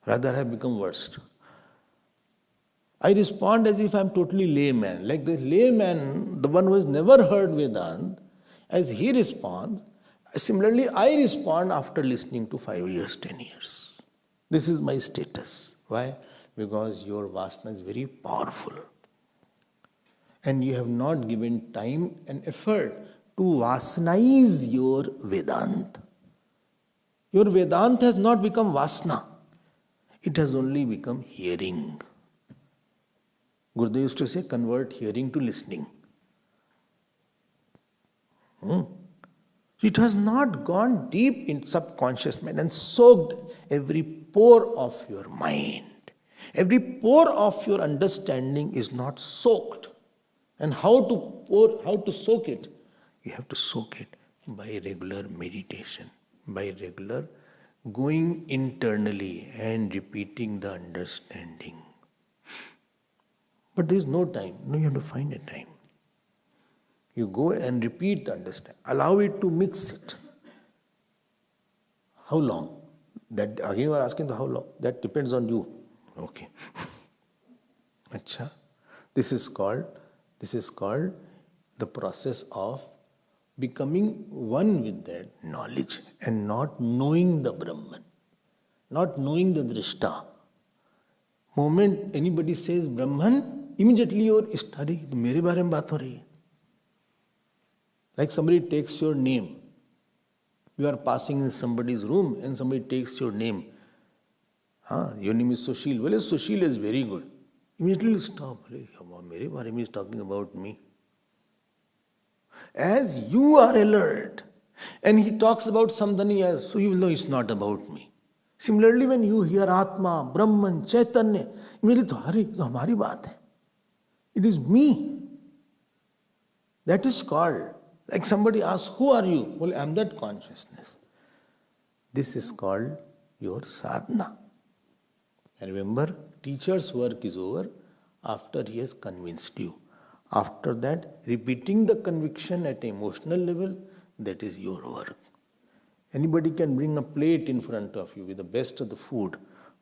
Rather, I have become worst. I respond as if I am totally layman. Like the layman, the one who has never heard Vedanta, as he responds, similarly I respond after listening to 5 years, 10 years. This is my status. Why? Because your Vasana is very powerful. And you have not given time and effort to Vasanize your Vedanta. Your Vedanta has not become Vasana. It has only become hearing. Gurudev used to say, convert hearing to listening. It has not gone deep in subconscious mind and soaked every pore of your mind. Every pore of your understanding is not soaked. And how to soak it? You have to soak it by regular meditation, by regular going internally and repeating the understanding. But there is no time. No, you have to find a time. You go and repeat the understanding. Allow it to mix it. How long? That again you are asking the how long. That depends on you. Okay. Acha. This is called the process of becoming one with that knowledge and not knowing the Brahman, not knowing the Drishta. Moment anybody says Brahman, immediately you're studying, mere baare mein baat ho rahi hai. Like somebody takes your name. You are passing in somebody's room and somebody takes your name. Your name is Sushil. Well, Sushil is very good. Immediately you stop. Mere baare mein is talking about me. As you are alert and he talks about somebody else, so you will know it's not about me. Similarly, when you hear Atma, Brahman, Chaitanya, immediately, hamari baat hai. It is me. That is called, like somebody asks, who are you? Well, I am that consciousness. This is called your sadhana. And remember, teacher's work is over after he has convinced you. After that, repeating the conviction at an emotional level, that is your work. Anybody can bring a plate in front of you with the best of the food,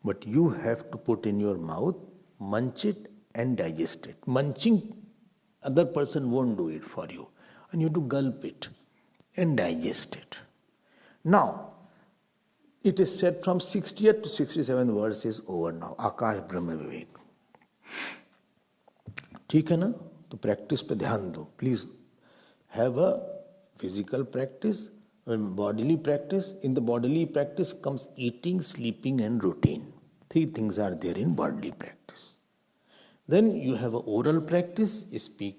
but you have to put in your mouth, munch it and digest it. Munching, other person won't do it for you. And you have to gulp it and digest it. Now, it is said from 60th to 67th verse is over now. Akash Brahma Vivek. ठीक है ना? तो practice पे ध्यान दो. Please have a physical practice, bodily practice. In the bodily practice comes eating, sleeping and routine. Three things are there in bodily practice. Then you have an oral practice. Speak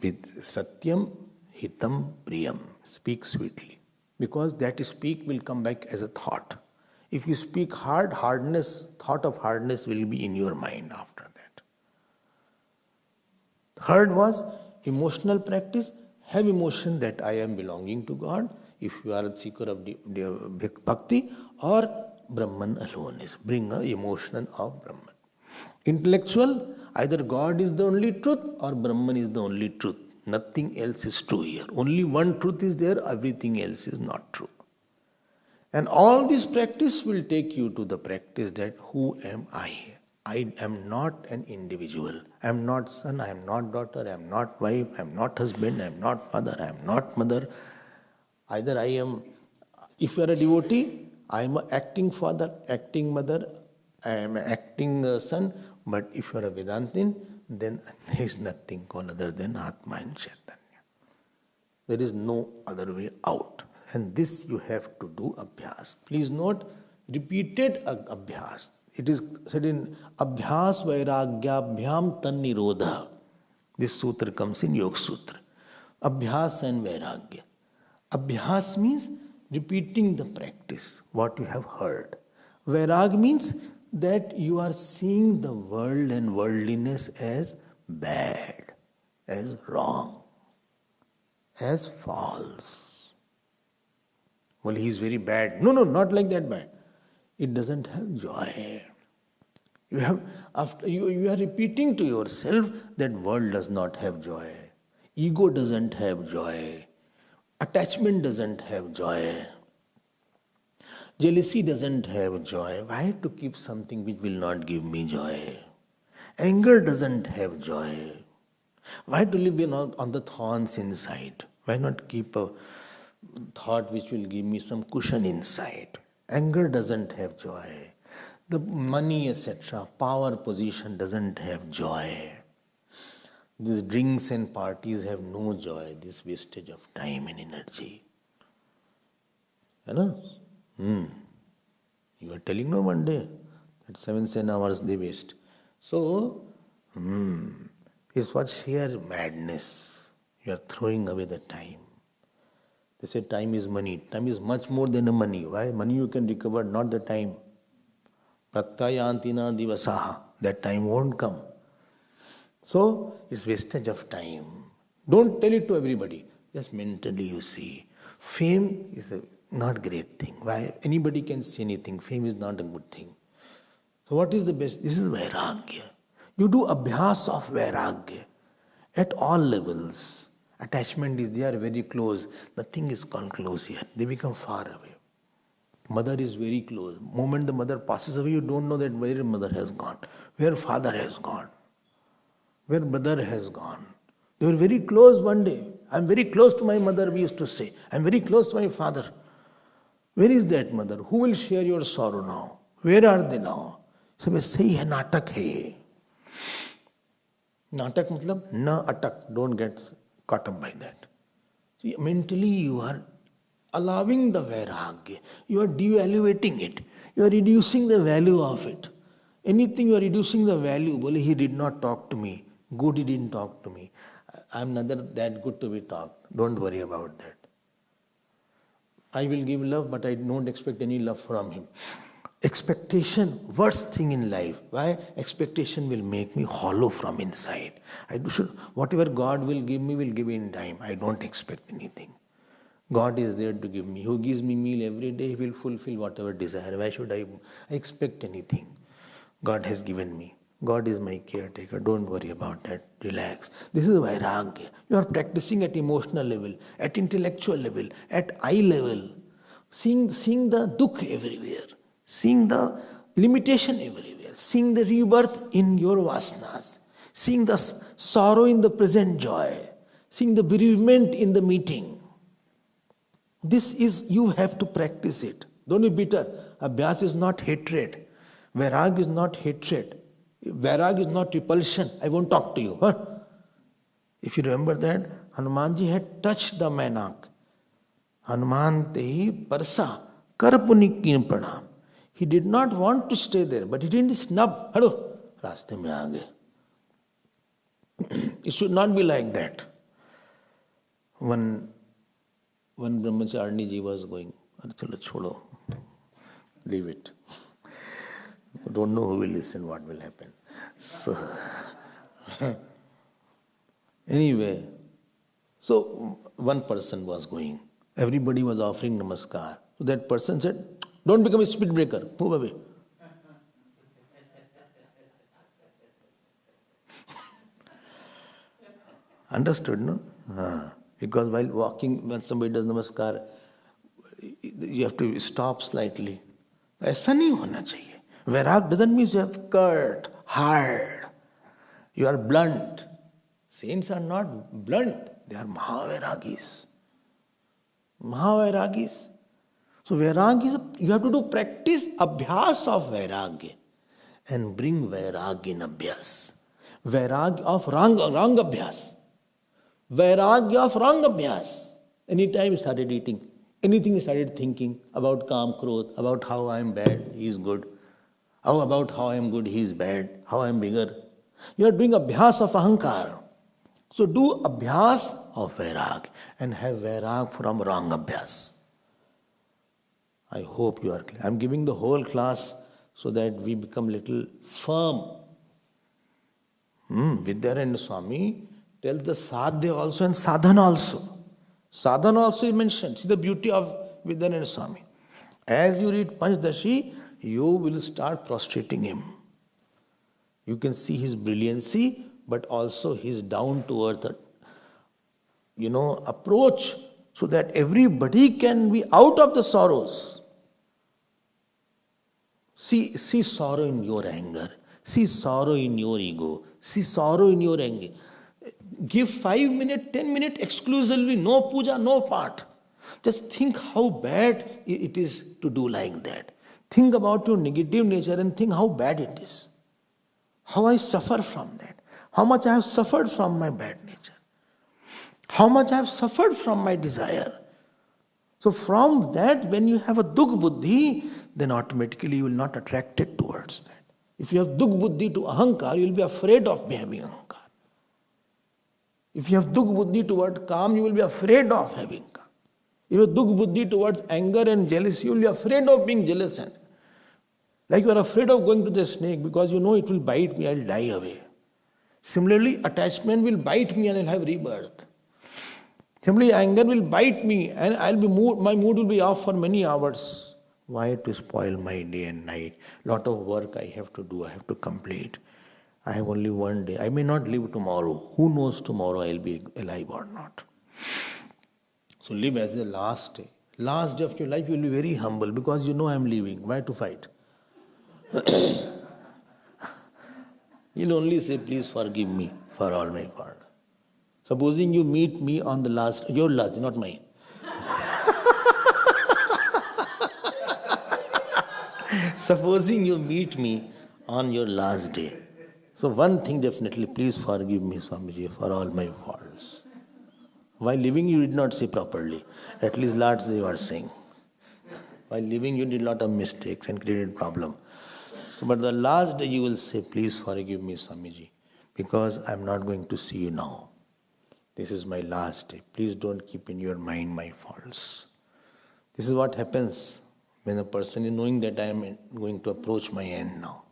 with satyam, hitam, priyam. Speak sweetly. Because that speak will come back as a thought. If you speak hard, thought of hardness will be in your mind after that. Third was emotional practice. Have emotion that I am belonging to God. If you are a seeker of bhakti, or Brahman alone is. Bring an emotion of Brahman. Intellectual, either God is the only truth or Brahman is the only truth. Nothing else is true here. Only one truth is there, everything else is not true. And all this practice will take you to the practice that who am I? I am not an individual. I am not son, I am not daughter, I am not wife, I am not husband, I am not father, I am not mother. Either I am, if you are a devotee, I am an acting father, acting mother, I am an acting son. But if you are a Vedantin, then there is nothing called other than Atma and Chaitanya. There is no other way out. And this you have to do Abhyas. Please note, repeated Abhyas. It is said in Abhyas Vairagyabhyam Tan Nirodha. This sutra comes in Yoga Sutra. Abhyas and Vairagya. Abhyas means repeating the practice, what you have heard. Vairag means that you are seeing the world and worldliness as bad, as wrong, as false. Well, he is very bad. No, not like that bad. It doesn't have joy. You are repeating to yourself that world does not have joy. Ego doesn't have joy. Attachment doesn't have joy. Jealousy doesn't have joy. Why to keep something which will not give me joy? Anger doesn't have joy. Why to live on the thorns inside? Why not keep a thought which will give me some cushion inside? Anger doesn't have joy. The money, etc., power, position doesn't have joy. These drinks and parties have no joy. This wastage of time and energy. You know? You are telling no one day that 7 hours they waste. So, it's what sheer madness. You are throwing away the time. They say time is money. Time is much more than a money. Why? Money you can recover, not the time. Pratyayantina divasaha. That time won't come. So, it's wastage of time. Don't tell it to everybody. Just mentally you see. Fame is a not great thing. Why? Anybody can say anything. Fame is not a good thing. So what is the best? This is Vairagya. You do Abhyas of Vairagya at all levels. Attachment is there, very close. Nothing is called close here. They become far away. Mother is very close. Moment the mother passes away, you don't know that where mother has gone, where father has gone, where brother has gone. They were very close one day. I am very close to my mother, we used to say. I am very close to my father. Where is that mother? Who will share your sorrow now? Where are they now? So we say, hai natak hai. Natak matlab na atak. Don't get caught up by that. So mentally you are allowing the vairagya. You are devaluating it. You are reducing the value of it. Anything you are reducing the value. Bole, he did not talk to me. Good, he didn't talk to me. I am neither that good to be talked. Don't worry about that. I will give love, but I don't expect any love from him. Expectation, worst thing in life. Why? Expectation will make me hollow from inside. Whatever God will give me, will give in time. I don't expect anything. God is there to give me. Who gives me meal every day, he will fulfill whatever desire. Why should I expect anything? God has given me. God is my caretaker. Don't worry about that. Relax. This is vairagya. You are practicing at emotional level, at intellectual level, at eye level. Seeing the dukh everywhere. Seeing the limitation everywhere. Seeing the rebirth in your vasanas. Seeing the sorrow in the present joy. Seeing the bereavement in the meeting. This is, you have to practice it. Don't be bitter. Abhyasa is not hatred. Vairagya is not hatred. Vairagya is not repulsion. I won't talk to you. Huh? If you remember that, Hanumanji had touched the Mainak. Hanuman tehi parsa karpunikin pranam. He did not want to stay there, but he didn't snub. Hello, raste mein aa gaye. It should not be like that. One Brahmacharni ji was going, chalo chodo, leave it. Don't know who will listen, what will happen. So, anyway, so one person was going. Everybody was offering namaskar. So that person said, don't become a speed breaker. Move away. Understood, no? Because while walking, when somebody does namaskar, you have to stop slightly. ऐसा नहीं होना चाहिए. Vairag doesn't mean you have curt, hard. You are blunt. Saints are not blunt. They are Mahavairagis. Mahavairagis. So Vairagya, you have to do practice, Abhyasa of Vairagya. And bring Vairagya in Abhyas. Vairagya of Rang Abhyas. Vairagya of Rang Abhyas. Anytime you started eating, anything you started thinking about Kam Krodh, about how I am bad, he is good. How about how I am good, he is bad, how I am bigger. You are doing Abhyas of Ahankar. So do Abhyas of Vairag and have Vairag from Rang Abhyas. I hope you are clear. I am giving the whole class so that we become little firm. Vidyananda Swami tells the sadhya also and sadhana also. Sadhana also is mentioned. See the beauty of Vidyananda Swami. As you read Panchadashi, you will start prostrating him. You can see his brilliancy, but also his down-to-earth, approach, so that everybody can be out of the sorrows. See sorrow in your anger. See sorrow in your ego. See sorrow in your anger. Give 5 minutes, 10 minutes exclusively, no puja, no part. Just think how bad it is to do like that. Think about your negative nature and think how bad it is. How I suffer from that. How much I have suffered from my bad nature. How much I have suffered from my desire. So from that, when you have a dukh buddhi, then automatically you will not attract it towards that. If you have dukh buddhi to ahankar, you will be afraid of having ahankar. If you have dukh buddhi towards calm, you will be afraid of having calm. If you have dukh buddhi towards anger and jealousy, you will be afraid of being jealous. Like you are afraid of going to the snake because you know it will bite me, I will die away. Similarly, attachment will bite me and I will have rebirth. Similarly, anger will bite me and my mood will be off for many hours. Why to spoil my day and night? Lot of work I have to do, I have to complete. I have only one day. I may not live tomorrow. Who knows tomorrow I will be alive or not. So live as the last day. Last day of your life you will be very humble because you know I am leaving. Why to fight? You'll only say, please forgive me for all my fault. Supposing you meet me on the last, your last, not mine. Supposing you meet me on your last day. So one thing definitely, please forgive me, Swamiji, for all my faults. While living you did not say properly. At least last day you are saying. While living you did a lot of mistakes and created problem. So but the last day you will say, please forgive me, Swamiji, because I am not going to see you now. This is my last day. Please don't keep in your mind my faults. This is what happens when a person is knowing that I am going to approach my end now.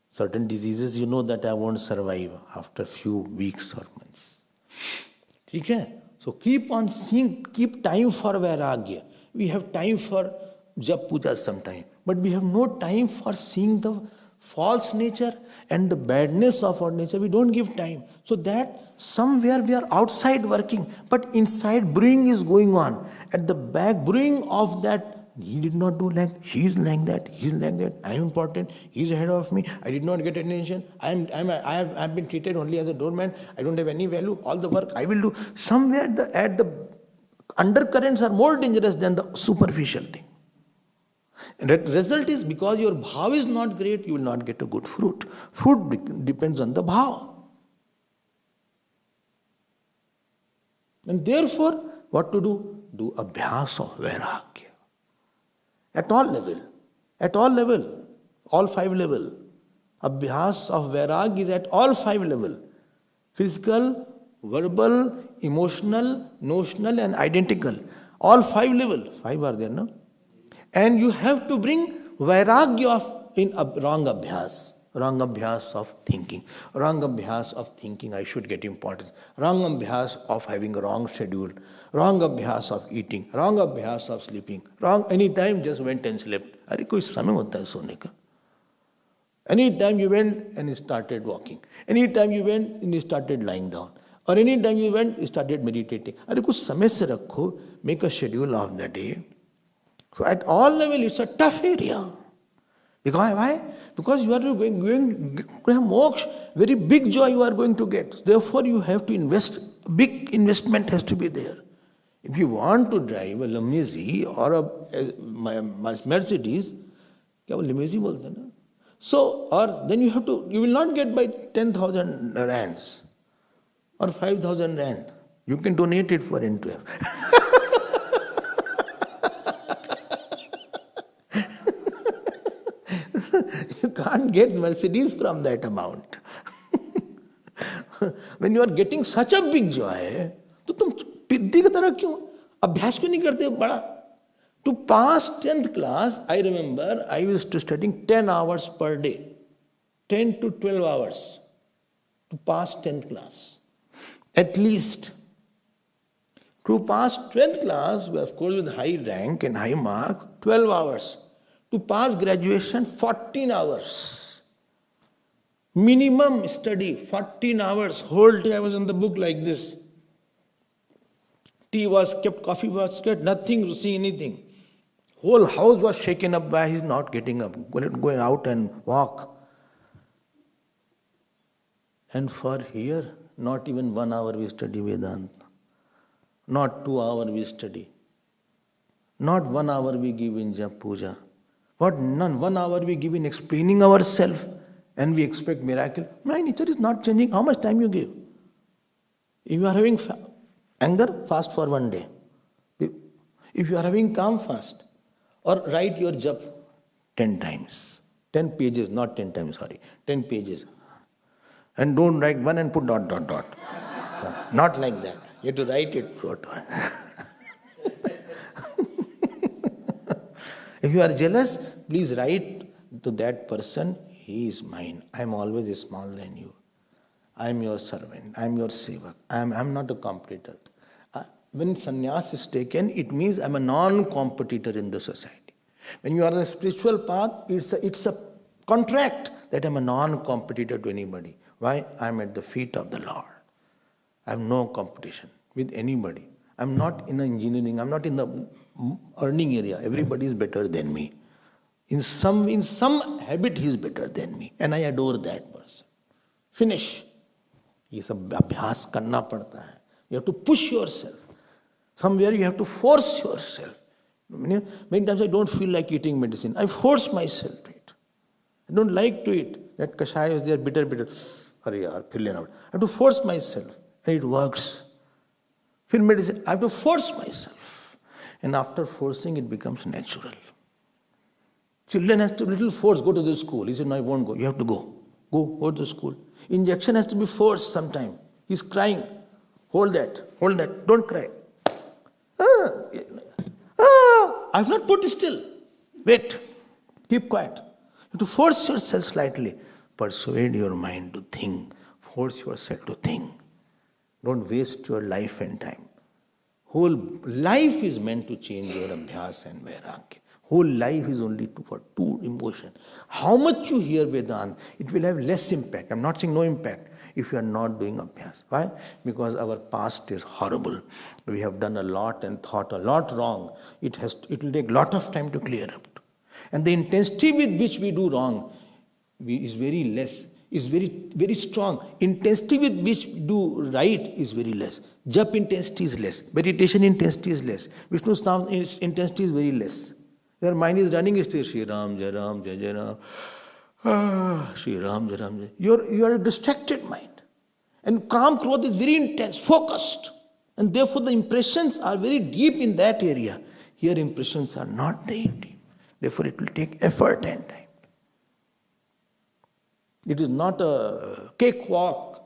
Certain diseases you know that I won't survive after few weeks or months. Okay? So keep on seeing, keep time for Vairagya. We have time for Jap Puja sometime, but we have no time for seeing the false nature and the badness of our nature, we don't give time. So that somewhere we are outside working, but inside brewing is going on. At the back, brewing of that, he did not do like, she is like that, he is like that, I am important, he is ahead of me, I did not get attention, I've been treated only as a doorman, I don't have any value, all the work I will do. Somewhere at the undercurrents are more dangerous than the superficial thing. And the result is, because your bhav is not great, you will not get a good fruit. Fruit depends on the bhav. And therefore, what to do? Do abhyasa of vairagya. At all level, all 5 level. Abhyasa of vairagya is at all 5 level. Physical, verbal, emotional, notional and identical. All 5 level. 5 are there, no? And you have to bring vairagya in wrong abhyas of thinking. Wrong abhyas of thinking I should get importance. Wrong abhyas of having a wrong schedule. Wrong abhyas of eating. Wrong abhyas of sleeping. Wrong, anytime just went and slept. Arey koi samay hota hai sone ka. Anytime you went and started walking. Anytime you went and you started lying down. Or anytime you went, you started meditating. Arey kuch samay se rakho, make a schedule of the day. So at all level, it's a tough area. Because why? Because you are going to have moksha, very big joy you are going to get. Therefore, you have to invest, big investment has to be there. If you want to drive a limousine or a Mercedes, limousine bolte na? So, or then you will not get by 10,000 rands or 5,000 rand. You can donate it for N2F. You can't get Mercedes from that amount. When you are getting such a big joy, तो तुम पिद्दी की तरह क्यों अभ्यास क्यों नहीं करते बड़ा? To pass 10th class, I remember I used to studying 10 hours per day, 10 to 12 hours to pass 10th class, at least. To pass 12th class, of course with high rank and high marks, 12 hours. To pass graduation, 14 hours. Minimum study, 14 hours. Whole day I was in the book like this. Tea was kept, coffee was kept, nothing to see anything. Whole house was shaken up. Why he's not getting up, going out and walk. And for here, not even 1 hour we study Vedanta. Not 2 hours we study. Not 1 hour we give in Jap Puja. What none? 1 hour we give in explaining ourselves and we expect miracle. My nature is not changing. How much time you give? If you are having anger, fast for 1 day. If you are having calm, fast. Or write your jap 10 times. 10 pages, not 10 times, sorry. 10 pages. And don't write one and put dot, dot, dot. So, not like that. You have to write it. If you are jealous, please write to that person, he is mine. I am always smaller than you. I am your servant. I am your sevak. I am not a competitor. When sannyas is taken, it means I am a non-competitor in the society. When you are on a spiritual path, it's a contract that I am a non-competitor to anybody. Why? I am at the feet of the Lord. I have no competition with anybody. I am not in engineering. I am not in the earning area. Everybody is better than me. In some habit, he is better than me. And I adore that person. Finish. ये सब अभ्यास करना पड़ता है. You have to push yourself. Somewhere you have to force yourself. Many times I don't feel like eating medicine. I force myself to eat. I don't like to eat. That kashaya is there, bitter. Arey yaar, phir lena. I have to force myself. And it works. Fir medicine, I have to force myself. And after forcing, it becomes natural. Children has to little force, go to the school. He said, no, I won't go. You have to go. Go to the school. Injection has to be forced sometime. He's crying. Hold that. Don't cry. I have not put still. Wait. Keep quiet. You have to force yourself slightly. Persuade your mind to think. Force yourself to think. Don't waste your life and time. Whole life is meant to change your abhyasa and vairagya. Whole life is only for two emotion. How much you hear Vedanta, it will have less impact. I'm not saying no impact if you are not doing Abhyasa. Why? Because our past is horrible. We have done a lot and thought a lot wrong. It will take a lot of time to clear up. And the intensity with which we do wrong is very less, is very, very strong. Intensity with which we do right is very less. Jap intensity is less. Meditation intensity is less. Vishnu's Nam intensity is very less. Your mind is running still. Shri Ram, Jai Ram, Jai Jai Ram. Shri Ram, Jai Ram, Jai. You are a distracted mind. And calm growth is very intense, focused. And therefore the impressions are very deep in that area. Here impressions are not very deep. Therefore it will take effort and time. It is not a cakewalk.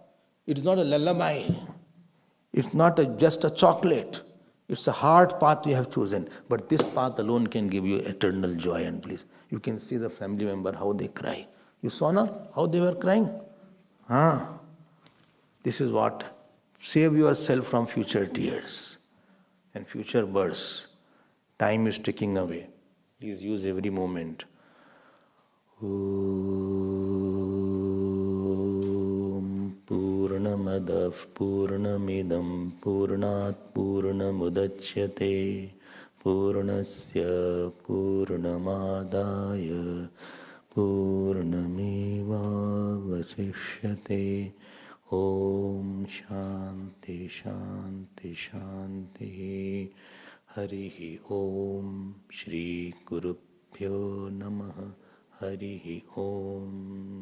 It is not a lullaby. It's not just a chocolate. It's a hard path you have chosen. But this path alone can give you eternal joy and bliss. You can see the family member, how they cry. You saw now how they were crying? This is what. Save yourself from future tears and future births. Time is ticking away. Please use every moment. Purnamadav Purnamidam Purnat Purnamudachyate Purnasya Purnamadaya Purnameva Vasishyate. Om Shanti Shanti Shanti. Harihi Om Shri Gurubhyo Namaha. Harihi Om.